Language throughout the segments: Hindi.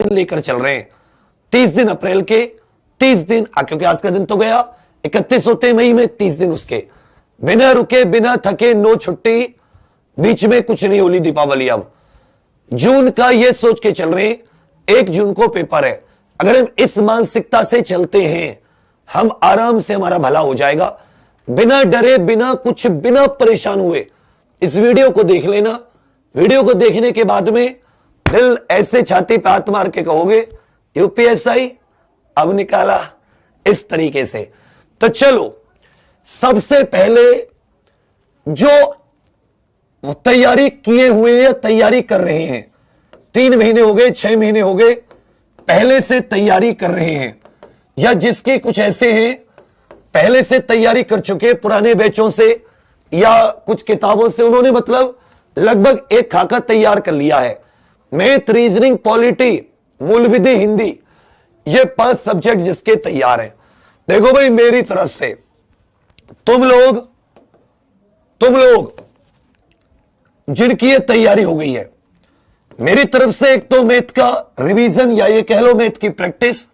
दिन लेकर चल रहे हैं, 30 दिन अप्रैल के, 30 दिन क्योंकि आज का दिन तो गया, 31 होते मई में, 30 दिन उसके, बिना रुके बिना थके, नो छुट्टी, बीच में कुछ नहीं, होली दीपावली। अब जून का ये सोच के चल रहे हैं 1 जून को पेपर है। अगर हम इस मानसिकता से चलते हैं, हम आराम से, हमारा भला हो जाएगा, बिना डरे, बिना कुछ, बिना परेशान हुए इस वीडियो को देख लेना। वीडियो को देखने के बाद में दिल ऐसे छाती पे हाथ मार के कहोगे यूपीएसआई अब निकाला, इस तरीके से। तो चलो, सबसे पहले जो तैयारी किए हुए या तैयारी कर रहे हैं, 3 महीने हो गए, 6 महीने हो गए, पहले से तैयारी कर रहे हैं, या जिसके कुछ ऐसे हैं पहले से तैयारी कर चुके पुराने बैचों से या कुछ किताबों से, उन्होंने मतलब लगभग एक खाका तैयार कर लिया है। मैथ, रीजनिंग, पॉलिटी, मूल विधि, हिंदी, ये 5 सब्जेक्ट जिसके तैयार हैं। देखो भाई, मेरी तरफ से तुम लोग जिनकी ये तैयारी हो गई है, मेरी तरफ से एक तो मैथ का रिवीजन या ये कह लो मैथ की प्रैक्टिस,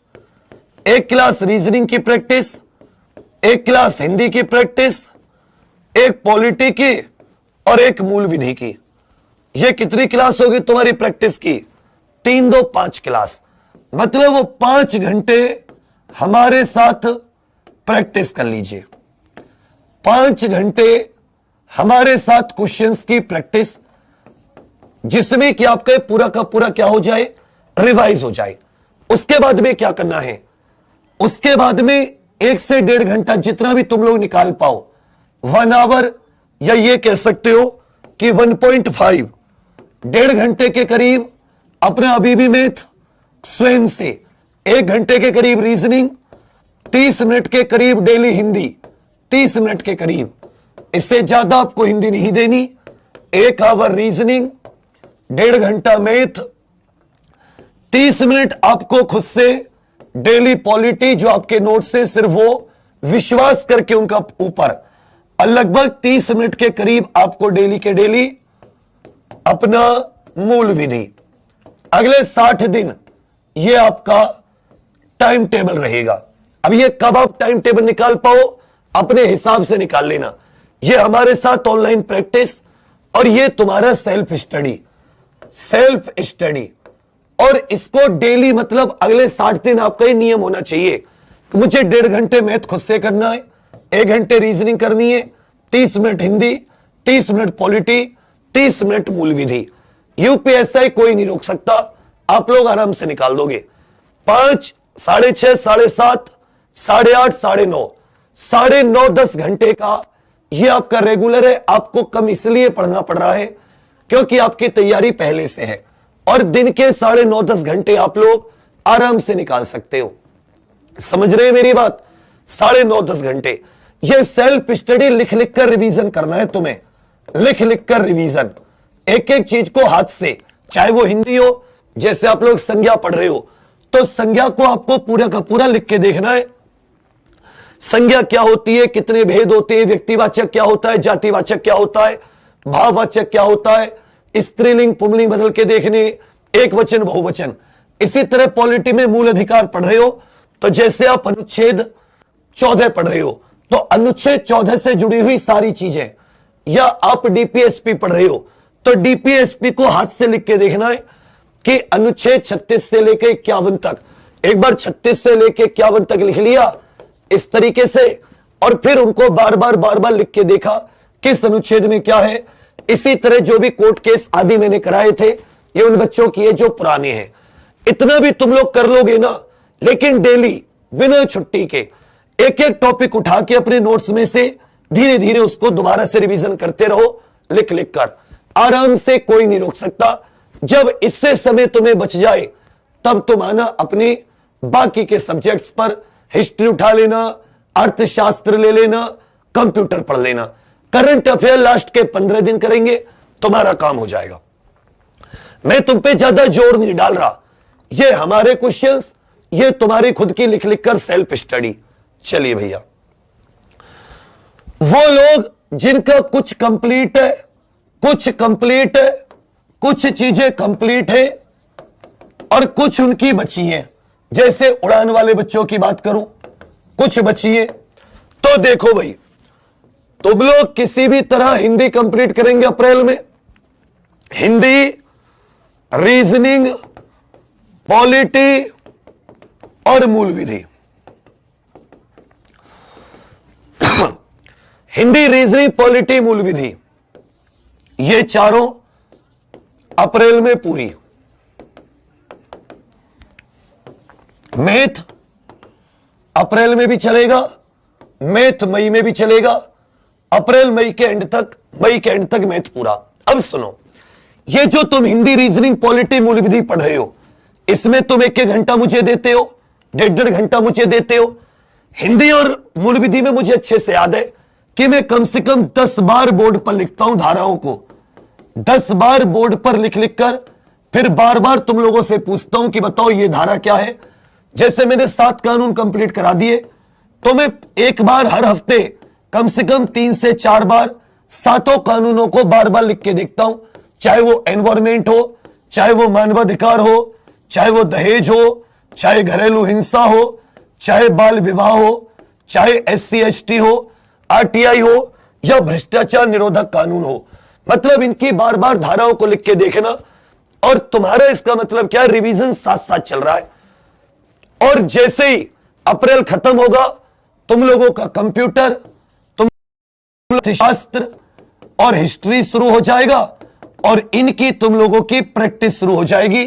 एक क्लास रीजनिंग की प्रैक्टिस, एक क्लास हिंदी की प्रैक्टिस, एक पॉलिटी की और एक मूल विधि की। ये कितनी क्लास होगी तुम्हारी प्रैक्टिस की? 3 2 5 क्लास। मतलब वो 5 घंटे हमारे साथ प्रैक्टिस कर लीजिए, 5 घंटे हमारे साथ क्वेश्चंस की प्रैक्टिस, जिसमें कि आपका पूरा का पूरा क्या हो जाए, रिवाइज हो जाए। उसके बाद में क्या करना है, उसके बाद में 1 से 1.5 घंटा जितना भी तुम लोग निकाल पाओ, 1 आवर, या ये कह सकते हो कि 1.5, 1.5 घंटे के करीब अपना अभी भी मैथ स्वयं से, 1 घंटे के करीब रीजनिंग, 30 मिनट के करीब डेली हिंदी, 30 मिनट के करीब, इससे ज्यादा आपको हिंदी नहीं देनी। 1 आवर रीजनिंग, 1.5 घंटा मैथ, 30 मिनट आपको खुद से डेली पॉलिटी, जो आपके नोट से सिर्फ वो विश्वास करके उनका ऊपर, और लगभग 30 मिनट के करीब आपको डेली के डेली अपना मूल विधि। अगले 60 दिन ये आपका टाइम टेबल रहेगा। अब ये कब आप टाइम टेबल निकाल पाओ, अपने हिसाब से निकाल लेना। ये हमारे साथ ऑनलाइन प्रैक्टिस और ये तुम्हारा सेल्फ स्टडी, और इसको डेली, मतलब अगले 60 दिन आपका ये नियम होना चाहिए कि मुझे 1.5 घंटे मैथ खुद से करना है, 1 घंटे रीजनिंग करनी है, 30 minute Hindi, 30 minute polity, 30 minute मूल विधि। यूपीएसआई कोई नहीं रोक सकता, आप लोग आराम से निकाल दोगे। 5, 6:30, 7:30, 8:30, 9:30, 9:30, 10 घंटे का ये आपका रेगुलर है। आपको कम इसलिए पढ़ना पड़ रहा है क्योंकि आपकी तैयारी पहले से है, और दिन के 9:30, 10 घंटे आप लोग आराम से निकाल सकते हो। समझ रहे हैं मेरी बात? 9:30, 10 घंटे ये सेल्फ स्टडी लिख लिख कर रिवीजन करना है तुम्हें, लिख लिख कर रिवीजन, एक एक चीज को हाथ से, चाहे वो हिंदी हो, जैसे आप लोग संज्ञा पढ़ रहे हो तो संज्ञा को आपको पूरा का पूरा लिख के देखना है। संज्ञा क्या होती है, कितने भेद होते हैं, व्यक्तिवाचक क्या होता है, जातिवाचक क्या होता है, भाववाचक क्या होता है, स्त्रीलिंग पुंलिंग बदल के देखने, एक वचन बहुवचन। इसी तरह पॉलिटी में मूल अधिकार पढ़ रहे हो तो जैसे आप अनुच्छेद 14 पढ़ रहे हो तो अनुच्छेद 14 से जुड़ी हुई सारी चीजें, या आप डीपीएसपी पढ़ रहे हो तो डीपीएसपी को हाथ से लिख के देखना है कि अनुच्छेद 36 से लेकर 51 तक, एक बार 36 से लेकर 51 तक लिख लिया इस तरीके से, और फिर उनको बार बार लिख के देखा किस अनुच्छेद में क्या है। इसी तरह जो भी कोर्ट केस आदि मैंने कराए थे, ये उन बच्चों की है जो पुराने हैं। इतना भी तुम लोग कर लोगे ना, लेकिन डेली बिना छुट्टी के एक एक टॉपिक उठा के अपने नोट्स में से धीरे धीरे उसको दोबारा से रिवीजन करते रहो, लिख लिख कर। आराम से, कोई नहीं रोक सकता। जब इससे समय तुम्हें बच जाए तब तुम आना अपने बाकी के सब्जेक्ट्स पर, हिस्ट्री उठा लेना, अर्थशास्त्र ले लेना, कंप्यूटर पढ़ लेना। करंट अफेयर लास्ट के 15 दिन करेंगे, तुम्हारा काम हो जाएगा। मैं तुम पे ज्यादा जोर नहीं डाल रहा, ये हमारे क्वेश्चंस, ये तुम्हारी खुद की लिख लिख कर सेल्फ स्टडी। चलिए भैया, वो लोग जिनका कुछ कंप्लीट है, कुछ चीजें कंप्लीट है, और कुछ उनकी बची हैं, जैसे उड़ान वाले बच्चों की बात करूं, कुछ बची है। तो देखो भाई, तुम लोग किसी भी तरह हिंदी कंप्लीट करेंगे अप्रैल में। हिंदी, रीजनिंग, पॉलिटी और मूल विधि। हिंदी, रीजनिंग, पॉलिटी, मूल विधि, ये चारों अप्रैल में पूरी। मैथ अप्रैल में भी चलेगा, मैथ मई में भी चलेगा। अप्रैल मई के एंड तक मैथ पूरा। अब सुनो, ये जो तुम हिंदी, रीजनिंग, पॉलिटी, मूल विधि पढ़ रहे हो, इसमें तुम 1-1 घंटा मुझे देते हो, 1.5-1.5 घंटा मुझे देते हो। हिंदी और मूल विधि में मुझे अच्छे से याद है कि मैं कम से कम 10 बार बोर्ड पर लिखता हूं धाराओं को, 10 बार बोर्ड पर लिख लिख कर फिर बार बार तुम लोगों से पूछता हूं कि बताओ ये धारा क्या है। जैसे मैंने 7 कानून कंप्लीट करा दिए, तो मैं एक बार हर हफ्ते कम से कम 3 से 4 बार 7 कानूनों को बार बार लिख के देखता हूं, चाहे वो एनवायरमेंट हो, चाहे वो मानवाधिकार हो, चाहे वो दहेज हो, चाहे घरेलू हिंसा हो, चाहे बाल विवाह हो, चाहे SC ST हो, RTI हो या भ्रष्टाचार निरोधक कानून हो। मतलब इनकी बार बार धाराओं को लिख के देखना, और तुम्हारा इसका मतलब क्या, रिवीजन साथ साथ चल रहा है। और जैसे ही अप्रैल खत्म होगा, तुम लोगों का कंप्यूटर, तुम शास्त्र और हिस्ट्री शुरू हो जाएगा, और इनकी तुम लोगों की प्रैक्टिस शुरू हो जाएगी,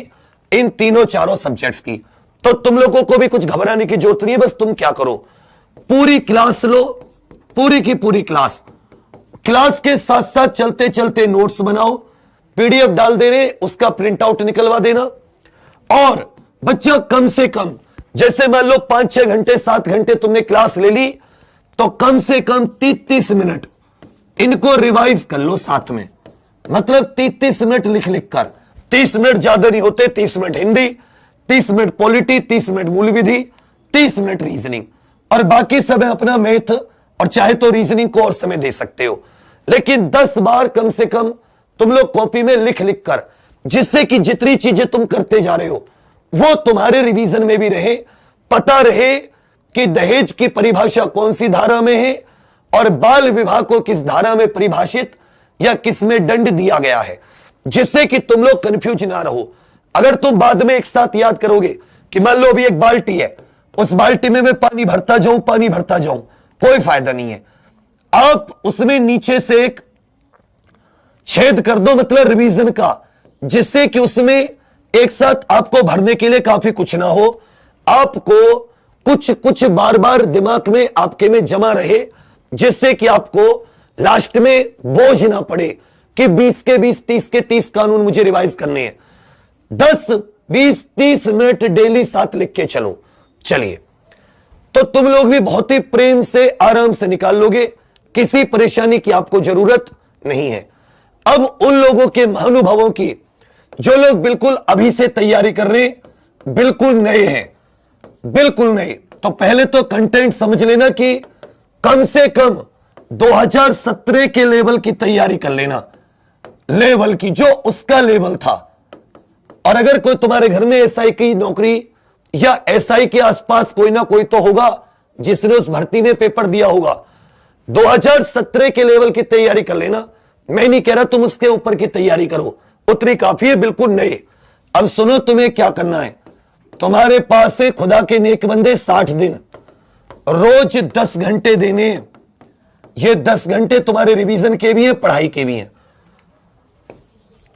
इन तीनों चारों सब्जेक्ट्स की। तो तुम लोगों को भी कुछ घबराने की जरूरत नहीं है। बस तुम क्या करो, पूरी क्लास लो, पूरी की पूरी क्लास के साथ साथ चलते चलते नोट्स बनाओ, PDF डाल दे रहे, उसका प्रिंट आउट निकलवा देना। और बच्चा कम से कम, जैसे मान लो 5-6 घंटे 7 घंटे तुमने क्लास ले ली, तो कम से कम 30 मिनट इनको रिवाइज कर लो साथ में। मतलब 30 मिनट लिख लिख कर, 30 मिनट ज्यादा नहीं होते, 30 minute Hindi, 30 minute polity, 30 minute मूल विधि, 30 मिनट रीजनिंग, और बाकी समय अपना मैथ, और चाहे तो रीजनिंग को और समय दे सकते हो। लेकिन 10 बार कम से कम तुम लोग कॉपी में लिख लिख कर, जिससे कि जितनी चीजें तुम करते जा रहे हो वो तुम्हारे रिवीजन में भी रहे, पता रहे कि दहेज की परिभाषा कौन सी धारा में है और बाल विवाह को किस धारा में परिभाषित या किस में दंड दिया गया है, जिससे कि तुम लोग कंफ्यूज ना रहो। अगर तुम बाद में एक साथ याद करोगे कि मान लो अभी एक बाल्टी है, उस बाल्टी में मैं पानी भरता जाऊं, कोई फायदा नहीं है। आप उसमें नीचे से एक छेद कर दो, मतलब रिवीजन का, जिससे कि उसमें एक साथ आपको भरने के लिए काफी कुछ ना हो, आपको कुछ कुछ बार बार दिमाग में आपके में जमा रहे, जिससे कि आपको लास्ट में बोझ ना पड़े कि 20 के 20, 30 के 30 कानून मुझे रिवाइज करने हैं। 10, 20, 30 मिनट डेली साथ लिख के चलो। चलिए, तो तुम लोग भी बहुत ही प्रेम से आराम से निकाल लोगे, किसी परेशानी की आपको जरूरत नहीं है। अब उन लोगों के महानुभवों की जो लोग बिल्कुल अभी से तैयारी कर रहे हैं, बिल्कुल नए हैं, बिल्कुल नए, तो पहले तो कंटेंट समझ लेना कि कम से कम 2017 के लेवल की तैयारी कर लेना, लेवल की जो उसका लेवल था। और अगर कोई तुम्हारे घर में SI की नौकरी या SI के आसपास कोई ना कोई तो होगा जिसने उस भर्ती में पेपर दिया होगा, 2017 के लेवल की तैयारी कर लेना। मैं नहीं कह रहा तुम उसके ऊपर की तैयारी करो, उतनी काफी है, बिल्कुल नए। अब सुनो, तुम्हें क्या करना है, तुम्हारे पास से खुदा के नेक बंदे 60 दिन रोज 10 घंटे देने। ये 10 घंटे तुम्हारे रिवीजन के भी हैं, पढ़ाई के भी हैं।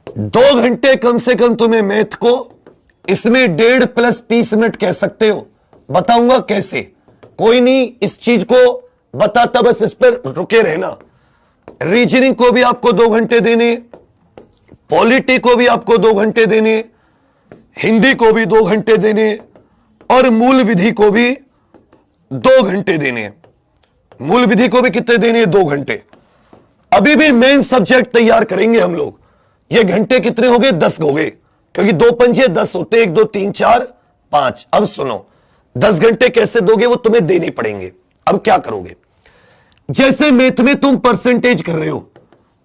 2 घंटे कम से कम तुम्हें मैथ को, इसमें 1.5 + 30 मिनट कह सकते हो, बताऊंगा कैसे, कोई नहीं इस चीज को बताता, बस इस पर रुके रहना। रीजनिंग को भी आपको 2 घंटे देने, पॉलिटी को भी आपको 2 घंटे देने, हिंदी को भी 2 घंटे देने, और मूल विधि को भी 2 घंटे देने। मूल विधि को भी कितने देने, 2 घंटे। अभी भी मेन सब्जेक्ट तैयार करेंगे हम लोग। ये घंटे कितने हो गए, 10 हो गए, क्योंकि 2 पंजे 10 होते, 1 2 3 4 5। अब सुनो, 10 घंटे कैसे दोगे, वो तुम्हें देने पड़ेंगे। अब क्या करोगे, जैसे मैथ में तुम परसेंटेज कर रहे हो,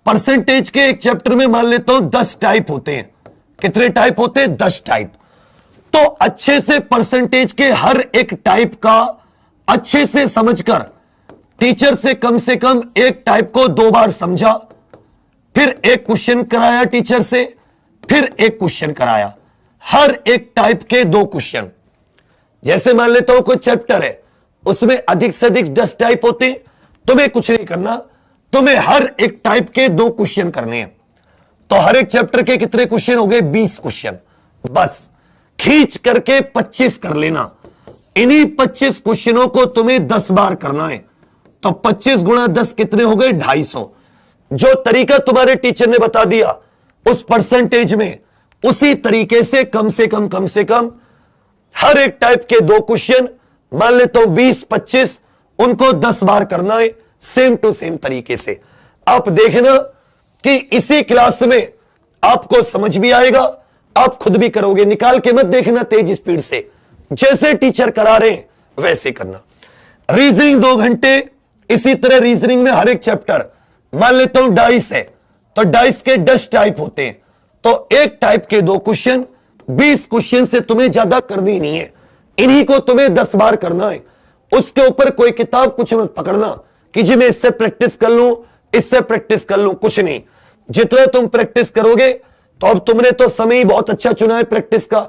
परसेंटेज के एक चैप्टर में मान लेता हूं 10 टाइप होते हैं। कितने टाइप होते हैं, 10 टाइप। तो अच्छे से परसेंटेज के हर एक टाइप का अच्छे से समझकर टीचर से कम एक टाइप को 2 बार समझा, फिर एक क्वेश्चन कराया टीचर से, फिर एक क्वेश्चन कराया, हर एक टाइप के 2 क्वेश्चन। जैसे मान लेता हूं कोई चैप्टर है, उसमें अधिक से अधिक 10 टाइप होते हैं, तुम्हें कुछ नहीं करना, तुम्हें हर एक टाइप के 2 क्वेश्चन करने हैं। तो हर एक चैप्टर के कितने क्वेश्चन हो गए? 20 क्वेश्चन। बस खींच करके 25 कर लेना। इन्हीं 25 क्वेश्चनों को तुम्हें 10 बार करना है। तो 25 गुणा 10 कितने हो गए? 250। जो तरीका तुम्हारे टीचर ने बता दिया उस परसेंटेज में, उसी तरीके से कम से कम हर एक टाइप के 2 क्वेश्चन, मान लेता हूं 20-25, उनको 10 बार करना है, सेम टू सेम तरीके से। आप देखना कि इसी क्लास में आपको समझ भी आएगा, आप खुद भी करोगे। निकाल के मत देखना तेज स्पीड से, जैसे टीचर करा रहे हैं वैसे करना। रीजनिंग 2 घंटे, इसी तरह रीजनिंग में हर एक चैप्टर, मान लेता हूं डाइस है, तो डाइस के 10 टाइप होते हैं, तो एक टाइप के 2 क्वेश्चन, 20 क्वेश्चन से तुम्हें ज्यादा करनी नहीं है। इन्हीं को तुम्हें 10 बार करना है। उसके ऊपर कोई किताब कुछ मत पकड़ना कि जी मैं इससे प्रैक्टिस कर लूं, इससे प्रैक्टिस कर लूं, कुछ नहीं। जितना तुम प्रैक्टिस करोगे, तो अब तुमने तो समय ही बहुत अच्छा चुना है प्रैक्टिस का,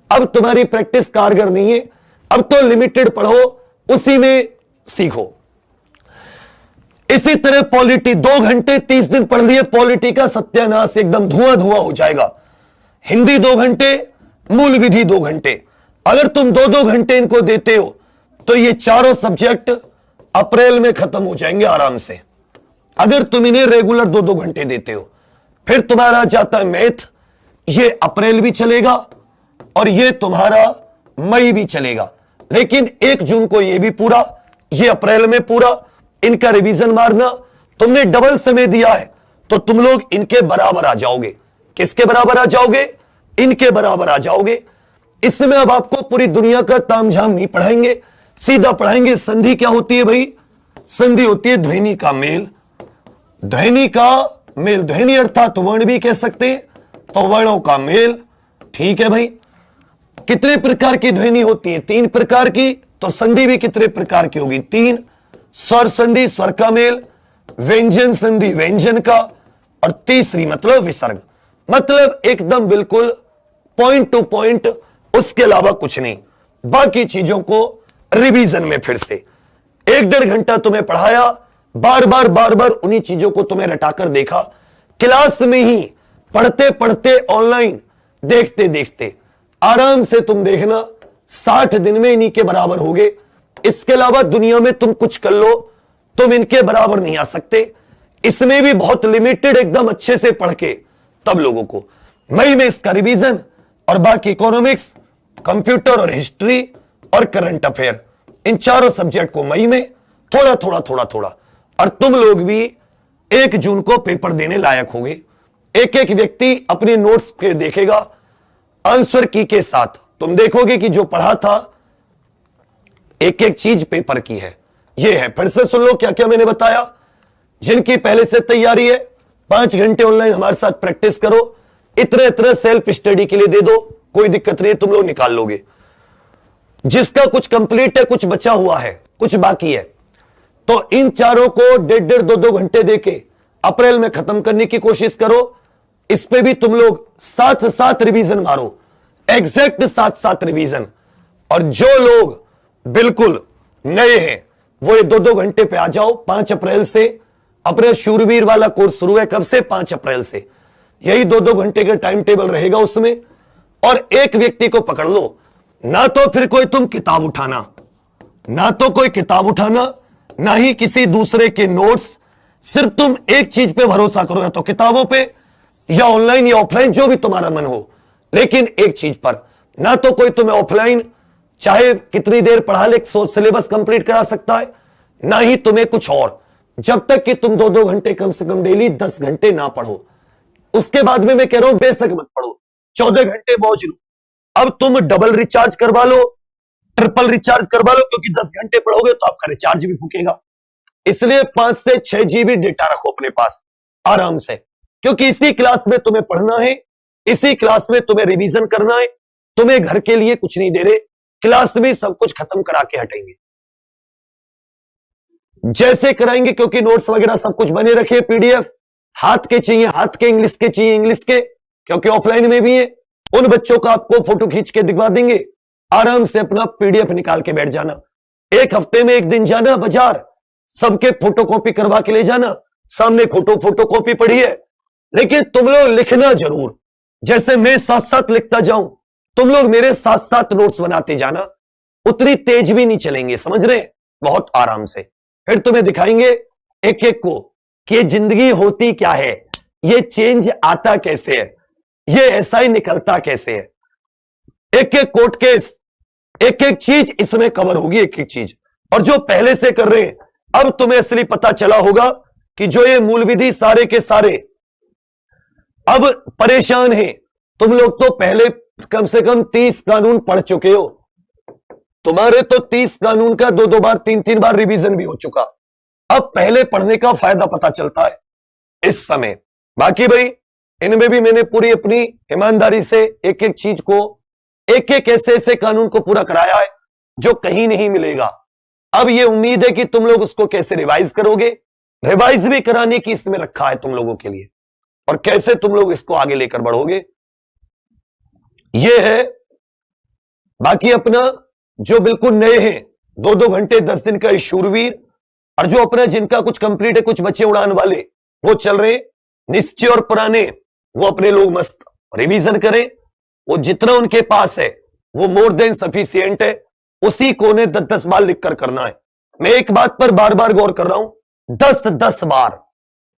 अब तुम्हारी प्रैक्टिस कारगर नहीं है, अब तो लिमिटेड पढ़ो, उसी में सीखो। इसी तरह पॉलिटी 2 घंटे 30 दिन पढ़ लिए, पॉलिटी का सत्यानाश, एकदम धुआं धुआं हो जाएगा। हिंदी 2 घंटे, मूल विधि 2 घंटे। अगर तुम 2-2 घंटे इनको देते हो तो ये चारों सब्जेक्ट अप्रैल में खत्म हो जाएंगे आराम से, अगर तुम इन्हें रेगुलर 2-2 घंटे देते हो। फिर तुम्हारा जाता है मैथ, ये अप्रैल भी चलेगा और ये तुम्हारा मई भी चलेगा, लेकिन 1 जून को ये भी पूरा, ये अप्रैल में पूरा। इनका रिवीजन मारना, तुमने डबल समय दिया है तो तुम लोग इनके बराबर आ जाओगे। किसके बराबर आ जाओगे? इनके बराबर आ जाओगे। इसमें अब आपको पूरी दुनिया का तामझाम नहीं पढ़ाएंगे, सीधा पढ़ाएंगे संधि क्या होती है भाई। संधि होती है ध्वनि का मेल, ध्वनि का मेल, ध्वनि अर्थात वर्ण भी कह सकते हैं, तो वर्णों का मेल। ठीक है भाई, कितने प्रकार की ध्वनि होती है? 3 प्रकार की। तो संधि भी कितने प्रकार की होगी? 3। स्वर संधि, स्वर का मेल, व्यंजन संधि, व्यंजन का, और तीसरी मतलब विसर्ग, मतलब एकदम बिल्कुल पॉइंट टू पॉइंट, उसके अलावा कुछ नहीं। बाकी चीजों को रिवीजन में फिर से 1-1.5 घंटा तुम्हें पढ़ाया, बार बार उन्हीं चीजों को तुम्हें रटाकर देखा। क्लास में ही पढ़ते पढ़ते, ऑनलाइन देखते देखते, आराम से तुम देखना 60 दिन में इन्हीं के बराबर होगे। इसके अलावा दुनिया में तुम कुछ कर लो, तुम इनके बराबर नहीं आ सकते। इसमें भी बहुत लिमिटेड, एकदम अच्छे से पढ़ के तब लोगों को मई में इसका रिवीजन, और बाकी इकोनॉमिक्स, कंप्यूटर और हिस्ट्री और करंट अफेयर, इन चारों सब्जेक्ट को मई में थोड़ा थोड़ा, और तुम लोग भी 1 जून को पेपर देने लायक होंगे। एक व्यक्ति अपने नोट्स के देखेगा, आंसर की के साथ तुम देखोगे कि जो पढ़ा था एक चीज पेपर की है। ये है, फिर से सुन लो क्या क्या मैंने बताया। जिनकी पहले से तैयारी है, 5 घंटे ऑनलाइन हमारे साथ प्रैक्टिस करो, इतने सेल्फ स्टडी के लिए दे दो, कोई दिक्कत नहीं है, तुम लोग निकाल लोगे। जिसका कुछ कंप्लीट है, कुछ बचा हुआ है, कुछ बाकी है, तो इन चारों को 1.5-1.5, 2-2 घंटे देके अप्रैल में खत्म करने की कोशिश करो। इस पे भी तुम लोग साथ रिवीजन मारो, एग्जैक्ट साथ रिवीजन। और जो लोग बिल्कुल नए हैं वो ये 2-2 घंटे पे आ जाओ। 5 अप्रैल से अपने शूरवीर वाला कोर्स शुरू है। कब से? 5 अप्रैल से। यही 2-2 घंटे का टाइम टेबल रहेगा उसमें। और एक व्यक्ति को पकड़ लो, ना तो फिर कोई तुम किताब उठाना, ना तो कोई किताब उठाना, ना ही किसी दूसरे के नोट्स। सिर्फ तुम एक चीज पे भरोसा करो, या तो किताबों पे, या ऑनलाइन या ऑफलाइन, जो भी तुम्हारा मन हो, लेकिन एक चीज पर। ना तो कोई तुम्हें ऑफलाइन चाहे कितनी देर पढ़ा ले सिलेबस कंप्लीट करा सकता है, ना ही तुम्हें कुछ और, जब तक कि तुम 2-2 घंटे कम से कम डेली 10 घंटे ना पढ़ो। उसके बाद में मैं कह रहा हूं बेशक मत पढ़ो, 14 घंटे मौज लो। अब तुम डबल रिचार्ज करवा लो, ट्रिपल रिचार्ज करवा लो, क्योंकि 10 घंटे पढ़ोगे तो आपका रिचार्ज भी फूकेगा। इसलिए 5 से 6 GB डेटा रखो अपने पास आराम से, क्योंकि इसी क्लास में तुम्हें पढ़ना है, इसी क्लास में तुम्हें रिवीजन करना है। तुम्हें घर के लिए कुछ नहीं दे रहे, क्लास में सब कुछ खत्म करा के हटेंगे जैसे कराएंगे, क्योंकि नोट्स वगैरह सब कुछ बने रखे, पीडीएफ हाथ के चाहिए हाथ के, इंग्लिश के चाहिए इंग्लिश के, क्योंकि ऑफलाइन में भी है। उन बच्चों का आपको फोटो खींच के दिखवा देंगे, आराम से अपना पीडीएफ निकाल के बैठ जाना। एक हफ्ते में एक दिन जाना बाजार, सबके फोटोकॉपी करवा के ले जाना, सामने फोटोकॉपी पड़ी है, लेकिन तुम लोग लिखना जरूर, जैसे मैं साथ साथ लिखता जाऊं तुम लोग मेरे साथ साथ नोट्स बनाते जाना। उतनी तेज भी नहीं चलेंगे, समझ रहे, बहुत आराम से। फिर तुम्हें दिखाएंगे एक एक को कि जिंदगी होती क्या है, ये चेंज आता कैसे है, ये ऐसा ही निकलता कैसे है। एक एक कोर्ट केस, एक एक चीज इसमें कवर होगी, एक एक चीज। और जो पहले से कर रहे हैं, अब तुम्हें असली पता चला होगा कि जो ये मूल विधि सारे के सारे अब परेशान हैं। तुम लोग तो पहले कम से कम 30 कानून पढ़ चुके हो, तुम्हारे तो 30 कानून का 2-2 बार 3-3 बार रिवीजन भी हो चुका। अब पहले पढ़ने का फायदा पता चलता है इस समय। बाकी भाई इनमें भी मैंने पूरी अपनी ईमानदारी से एक एक चीज को, एक एक ऐसे ऐसे कानून को पूरा कराया है जो कहीं नहीं मिलेगा। अब ये उम्मीद है कि तुम लोग उसको कैसे रिवाइज करोगे, रिवाइज भी कराने की इसमें रखा है तुम लोगों के लिए, और कैसे तुम लोग इसको आगे लेकर बढ़ोगे ये है। बाकी अपना जो बिल्कुल नए हैं 2-2 घंटे 10 दिन का शूरवीर, और जो अपना जिनका कुछ कंप्लीट है, कुछ बच्चे उड़ान वाले वो चल रहे, निश्चय और पुराने वो अपने लोग मस्त रिवीजन करें। वो जितना उनके पास है वो मोर देन सफिशिएंट है, उसी को ने 10-10 बार लिखकर करना है। मैं एक बात पर बार बार गौर कर रहा हूं, 10-10 बार,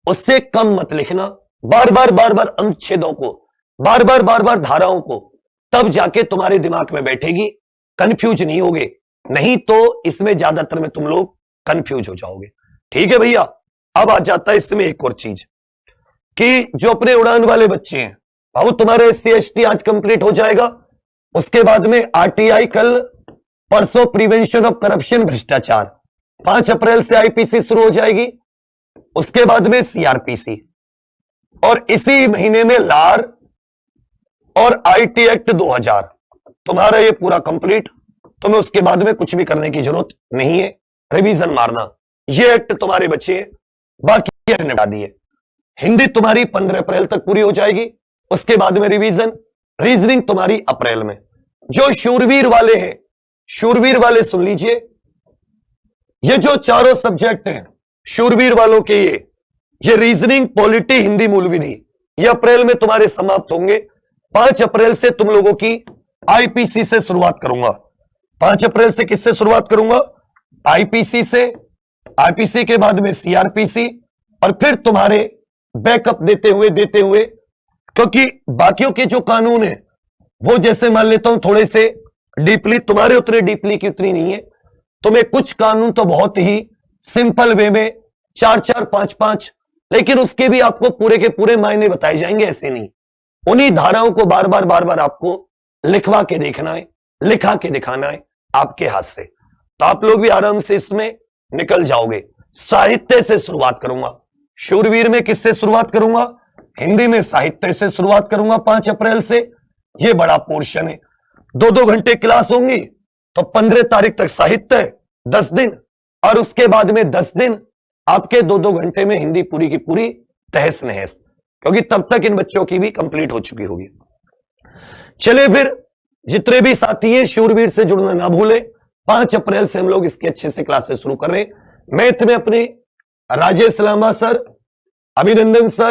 उससे कम मत लिखना। बार बार अनुच्छेदों को, बार बार धाराओं को, तब जाके तुम्हारे दिमाग में बैठेगी, कंफ्यूज नहीं होगे, नहीं तो इसमें ज्यादातर में तुम लोग कंफ्यूज हो जाओगे। ठीक है भैया। अब आ जाता है इसमें एक और चीज कि जो अपने उड़ान वाले बच्चे हैं, बाबू तुम्हारे SC ST आज कंप्लीट हो जाएगा, उसके बाद में RTI कल परसों प्रिवेंशन ऑफ करप्शन भ्रष्टाचार, 5 अप्रैल से IPC शुरू हो जाएगी, उसके बाद में CRPC, और इसी महीने में लार और IT एक्ट 2000 तुम्हारा ये पूरा कंप्लीट। तुम्हें उसके बाद में कुछ भी करने की जरूरत नहीं है, रिवीजन मारना, ये एक्ट तुम्हारे बच्चे बाकी निपटा दिए। हिंदी तुम्हारी 15 अप्रैल तक पूरी हो जाएगी, उसके बाद में रिवीजन, रीजनिंग तुम्हारी अप्रैल में। जो शूरवीर वाले हैं, शूरवीर वाले सुन लीजिए, ये जो चारों सब्जेक्ट हैं शूरवीर वालों के, ये रीजनिंग, पॉलिटी, हिंदी, मूल विधि, ये अप्रैल में तुम्हारे समाप्त होंगे। 5 अप्रैल से तुम लोगों की IPC से शुरुआत करूंगा। 5 अप्रैल से किससे शुरुआत करूंगा? IPC से, IPC के बाद में CRPC, और फिर तुम्हारे बैकअप देते हुए, क्योंकि बाकियों के जो कानून है वो जैसे मान लेता हूं थोड़े से डीपली, तुम्हारे उतने डीपली की उतनी नहीं है। तुम्हें कुछ कानून तो बहुत ही सिंपल वे में 4-4, 5-5, लेकिन उसके भी आपको पूरे के पूरे मायने बताए जाएंगे, ऐसे नहीं। उन्हीं धाराओं को बार बार आपको लिखवा के देखना है, लिखा के दिखाना है आपके हाथ से, तो आप लोग भी आराम से इसमें निकल जाओगे। साहित्य से शुरुआत करूंगा, शूरवीर में किससे शुरुआत करूंगा? हिंदी में साहित्य से शुरुआत करूंगा 5 अप्रैल से। ये बड़ा पोर्शन है, 2-2 घंटे क्लास होंगी, तो 15 तारीख तक साहित्य 10 दिन, और उसके बाद में 10 दिन आपके 2-2 घंटे में हिंदी पूरी की पूरी तहस नहस, क्योंकि तब तक इन बच्चों की भी कंप्लीट हो चुकी होगी। चलिए फिर, जितने भी साथी हैं शूरवीर से जुड़ना ना भूले। 5 अप्रैल से हम लोग इसके अच्छे से क्लासेस शुरू कर रहे हैं। मैथ में अपने राजेश लामा सर, अभिनंदन सर,